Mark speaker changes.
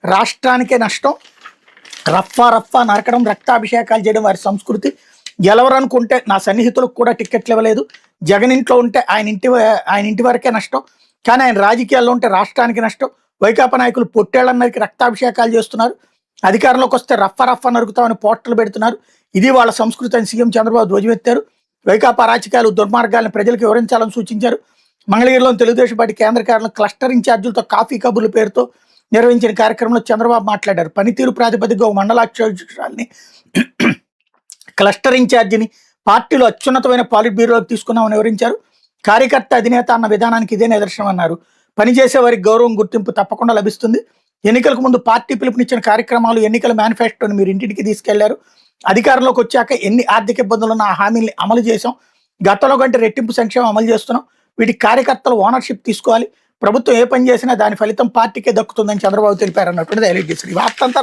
Speaker 1: రాష్ట్రానికే నష్టం. రఫా రఫా నరకడం, రక్తాభిషేకాలు చేయడం వారి సంస్కృతి. గెలవరనుకుంటే నా సన్నిహితులకు కూడా టిక్కెట్లు ఇవ్వలేదు. జగన్ ఇంట్లో ఉంటే ఆయన ఇంటి వరకే నష్టం. కానీ ఆయన రాజకీయాల్లో ఉంటే రాష్ట్రానికి నష్టం. వైకాపా నాయకులు పొట్టేళ్లన్నరికి రక్తాభిషేకాలు చేస్తున్నారు. అధికారంలోకి వస్తే రఫా నరుకుతామని పోస్టర్లు పెడుతున్నారు. ఇది వాళ్ళ సంస్కృతి అని సీఎం చంద్రబాబు ధ్వజమెత్తారు. వైకాపా రాజకీయాలు దుర్మార్గాలను ప్రజలకు వివరించాలని సూచించారు. మంగళగిరిలోని తెలుగుదేశం పార్టీ కేంద్ర కార్యాలయం క్లస్టర్ ఇన్ఛార్జీలతో కాఫీ కబుర్ల పేరుతో నిర్వహించిన కార్యక్రమంలో చంద్రబాబు మాట్లాడారు. పనితీరు ప్రాతిపదికగా ఒక మండలాధ్యక్షురాల్ని క్లస్టర్ ఇన్ఛార్జిని పార్టీలో అత్యున్నతమైన పాలిట్ బ్యూరోకి తీసుకున్నామని వివరించారు. కార్యకర్త అధినేత అన్న విధానానికి ఇదే నిదర్శనం అన్నారు. పనిచేసే వారికి గౌరవం, గుర్తింపు తప్పకుండా లభిస్తుంది. ఎన్నికలకు ముందు పార్టీ పిలుపునిచ్చిన కార్యక్రమాలు, ఎన్నికల మేనిఫెస్టోని మీరు ఇంటింటికి తీసుకెళ్లారు. అధికారంలోకి వచ్చాక ఎన్ని ఆర్థిక ఇబ్బందులున్న ఆ హామీల్ని అమలు చేశాం. గతంలో కంటే రెట్టింపు సంక్షేమం అమలు చేస్తున్నాం. వీటికి కార్యకర్తలు ఓనర్షిప్ తీసుకోవాలి. ప్రభుత్వం ఏ పని చేసినా దాని ఫలితం పార్టీకే దక్కుతుందని చంద్రబాబు తెలిపారు అన్నటువంటిది హైలైట్ చేశారు. ఈ వార్త అంతా